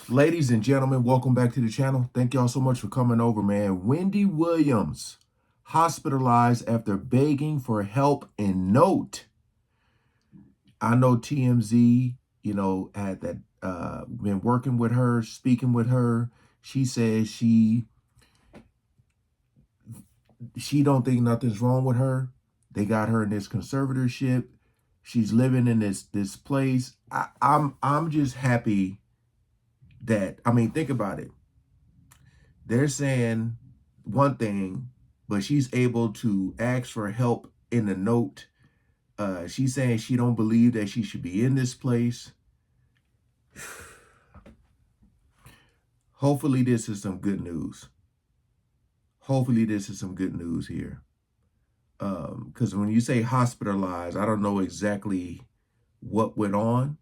Ladies and gentlemen, welcome back to the channel. Thank y'all so much for coming over, man. Wendy Williams hospitalized after begging for help in note. I know TMZ, had that been working with her, speaking with her. She says she don't think nothing's wrong with her. They got her in this conservatorship. She's living in this place. I'm just happy that, think about it. They're saying one thing, but she's able to ask for help in the note. She's saying she don't believe that she should be in this place. Hopefully this is some good news. Hopefully this is some good news here. Because when you say hospitalized, I don't know exactly what went on.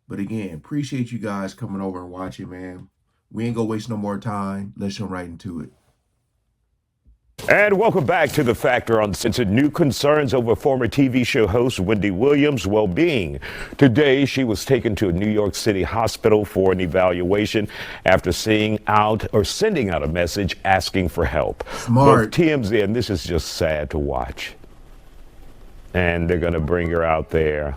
But again, appreciate you guys coming over and watching, man. We ain't gonna waste no more time. Let's jump right into it. And welcome back to The Factor Uncensored. New concerns over former TV show host Wendy Williams' well-being. Today, she was taken to a New York City hospital for an evaluation after sending out a message asking for help. Smart. Both TMZ, and this is just sad to watch. And they're going to bring her out there.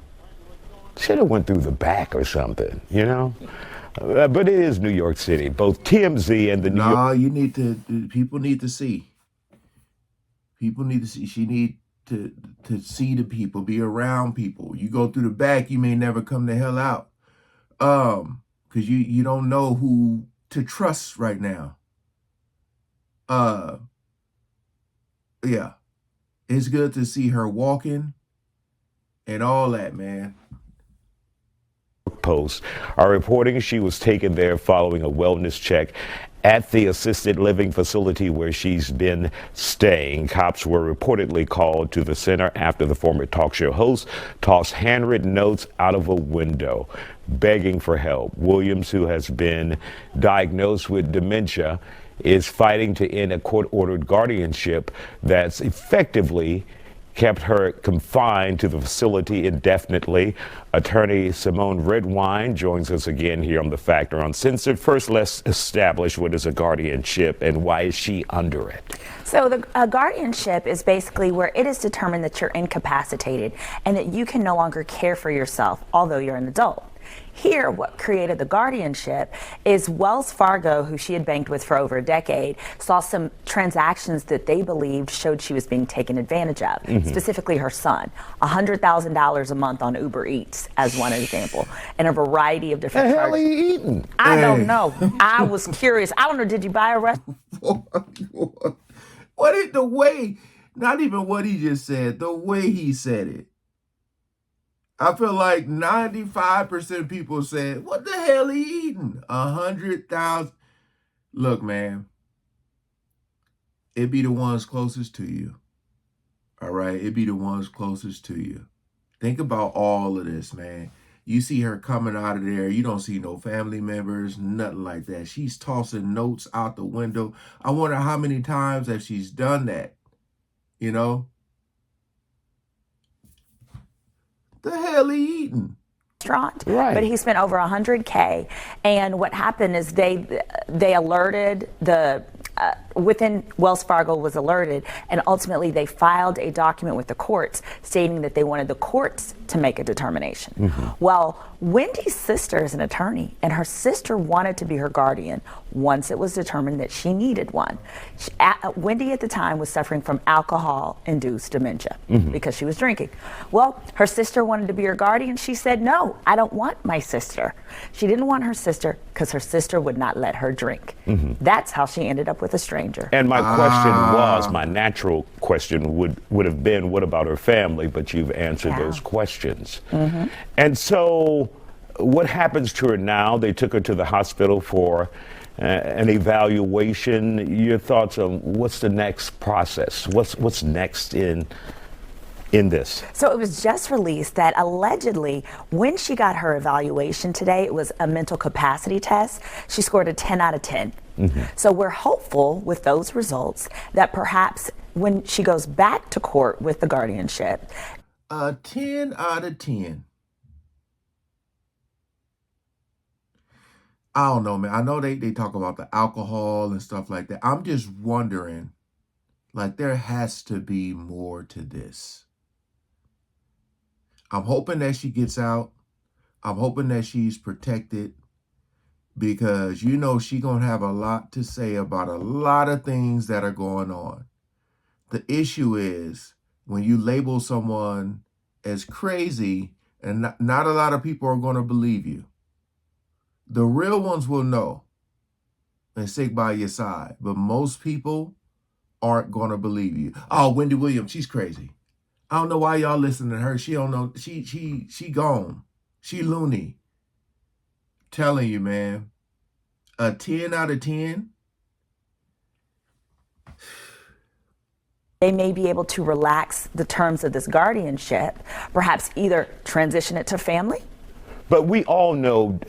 Should have went through the back or something, But it is New York City. Both TMZ and the New York... people need to see. People need to see. She need to see the people, be around people. You go through the back, you may never come the hell out. Because you don't know who to trust right now. Yeah. It's good to see her walking and all that, man. Post are reporting she was taken there following a wellness check at the assisted living facility where she's been staying. Cops were reportedly called to the center after the former talk show host tossed handwritten notes out of a window begging for help. Williams, who has been diagnosed with dementia, is fighting to end a court-ordered guardianship that's effectively kept her confined to the facility indefinitely. Attorney Simone Redwine joins us again here on The Factor Uncensored. First, let's establish what is a guardianship and why is she under it? So the guardianship is basically where it is determined that you're incapacitated and that you can no longer care for yourself, although you're an adult. Here, what created the guardianship is Wells Fargo, who she had banked with for over a decade, saw some transactions that they believed showed she was being taken advantage of, specifically her son. $100,000 a month on Uber Eats, as one example, and a variety of different charges. The hell are you eating? I don't know. I was curious. I don't know, did you buy a restaurant? What is the way, not even what he just said, the way he said it. I feel like 95% of people said, what the hell are you eating? 100,000. Look, man, it be the ones closest to you. All right? It be the ones closest to you. Think about all of this, man. You see her coming out of there. You don't see no family members, nothing like that. She's tossing notes out the window. I wonder how many times that she's done that, The hell he eating? Restaurant, right. But he spent over $100K, and what happened is they alerted the within Wells Fargo was alerted, and ultimately they filed a document with the courts stating that they wanted the courts to make a determination. Well, Wendy's sister is an attorney, and her sister wanted to be her guardian once it was determined that she needed one. Wendy at the time was suffering from alcohol-induced dementia because she was drinking. Well, her sister wanted to be her guardian. She said, no, I don't want my sister. She didn't want her sister because her sister would not let her drink. That's how she ended up with a stranger. And my question was, my natural question would have been, what about her family? But you've answered those questions. And so what happens to her now? They took her to the hospital for an evaluation. Your thoughts on what's the next process? What's next in this? So it was just released that allegedly when she got her evaluation today, it was a mental capacity test. She scored a 10 out of 10. So we're hopeful with those results that perhaps when she goes back to court with the guardianship. 10 out of 10. I don't know, man. I know they talk about the alcohol and stuff like that. I'm just wondering, like, there has to be more to this. I'm hoping that she gets out. I'm hoping that she's protected because she gonna have a lot to say about a lot of things that are going on. The issue is when you label someone as crazy, and not a lot of people are gonna believe you. The real ones will know and stick by your side, but most people aren't gonna believe you. Oh, Wendy Williams, she's crazy. I don't know why y'all listening to her. She don't know. She gone. She loony. Telling you, man. A 10 out of 10. They may be able to relax the terms of this guardianship, perhaps either transition it to family. But we all know,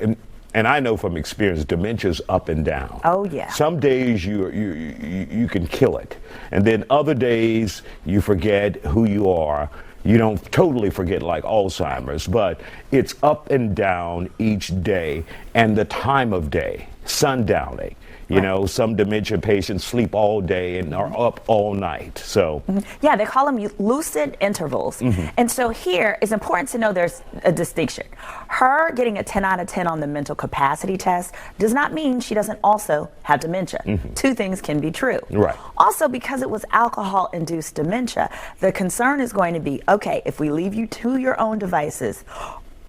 and I know from experience, dementia's up and down. Oh, yeah. Some days you can kill it, and then other days you forget who you are. You don't totally forget like Alzheimer's, but it's up and down each day and the time of day, sundowning. Some dementia patients sleep all day and are up all night. So, yeah, they call them lucid intervals. And so here it's important to know there's a distinction. Her getting a 10 out of 10 on the mental capacity test does not mean she doesn't also have dementia. Two things can be true. Right. Also, because it was alcohol-induced dementia, the concern is going to be, okay, if we leave you to your own devices,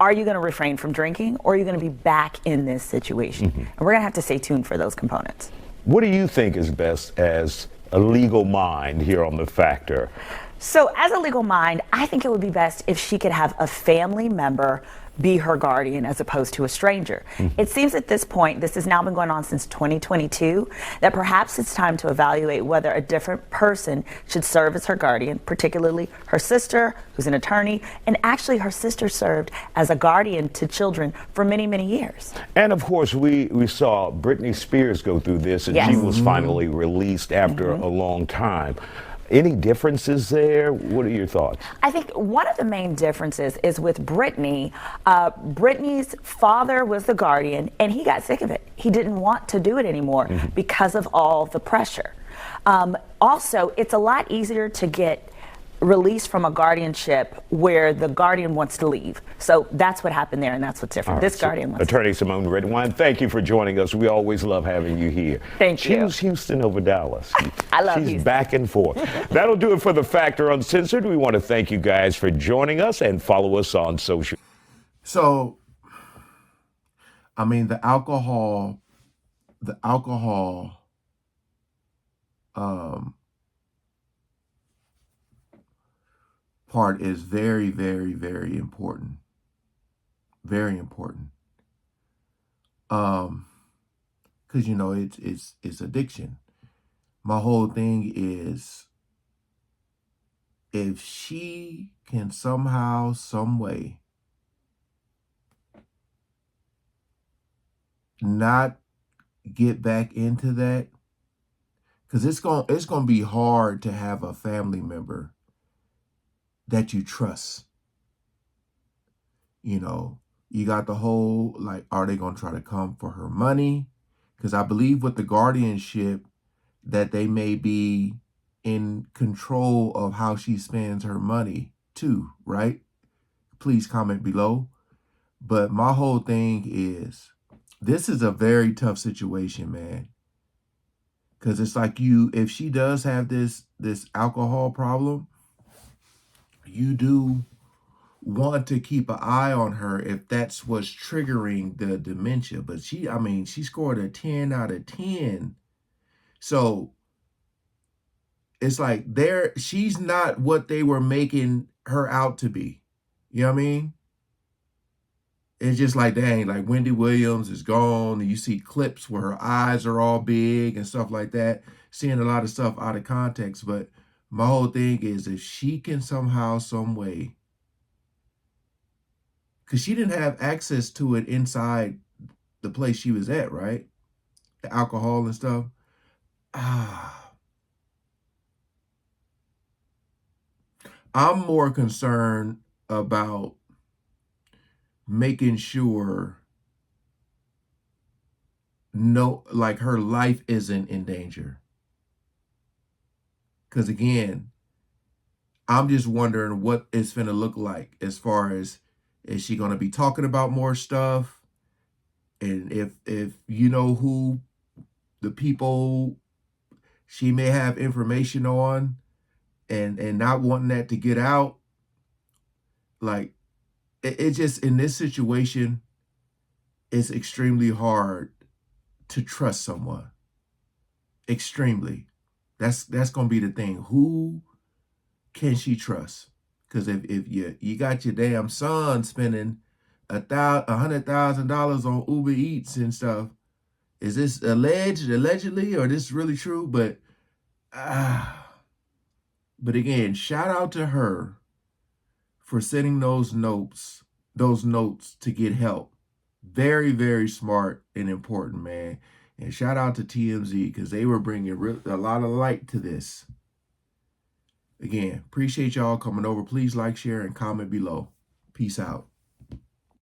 are you going to refrain from drinking, or are you going to be back in this situation? And we're going to have to stay tuned for those components. What do you think is best as a legal mind here on The Factor? So as a legal mind, I think it would be best if she could have a family member be her guardian as opposed to a stranger. It seems at this point, this has now been going on since 2022, that perhaps it's time to evaluate whether a different person should serve as her guardian, particularly her sister, who's an attorney, and actually her sister served as a guardian to children for many, many years. And of course, we saw Britney Spears go through this, and she was finally released after a long time. Any differences there? What are your thoughts? I think one of the main differences is with Britney. Britney's father was the guardian, and he got sick of it. He didn't want to do it anymore because of all the pressure. Also, it's a lot easier to get released from a guardianship where the guardian wants to leave. So that's what happened there, and that's what's different. This guardian wants Attorney Simone Redwine, thank you for joining us. We always love having you here. Thank you. Choose Houston over Dallas. I love She's Houston. Back and forth. That'll do it for The Factor Uncensored. We want to thank you guys for joining us and follow us on social. So, I mean, the alcohol, part is very, very, very important. Very important. Because it's addiction. My whole thing is, if she can somehow, some way not get back into that, because it's gonna be hard to have a family member that you trust. You got the whole, like, are they gonna try to come for her money? Because I believe with the guardianship that they may be in control of how she spends her money too, right? Please comment below. But my whole thing is, this is a very tough situation, man. Because it's like if she does have this alcohol problem, you do want to keep an eye on her if that's what's triggering the dementia. But she scored a 10 out of 10. So it's like she's not what they were making her out to be. You know what I mean? It's just like, dang, like Wendy Williams is gone, and you see clips where her eyes are all big and stuff like that, seeing a lot of stuff out of context. But my whole thing is, if she can somehow, some way, because she didn't have access to it inside the place she was at, right? The alcohol and stuff. I'm more concerned about making sure no, like her life isn't in danger. Because again, I'm just wondering what it's gonna look like as far as, is she gonna be talking about more stuff? And if you know who the people she may have information on, and not wanting that to get out, like it just, in this situation, it's extremely hard to trust someone. Extremely. That's gonna be the thing. Who can she trust? Because if you got your damn son spending $100,000 on Uber Eats and stuff, is this allegedly, or this really true? But again, shout out to her for sending those notes to get help. Very, very smart and important, man. And shout out to TMZ, because they were bringing a lot of light to this. Again, appreciate y'all coming over. Please like, share, and comment below. Peace out.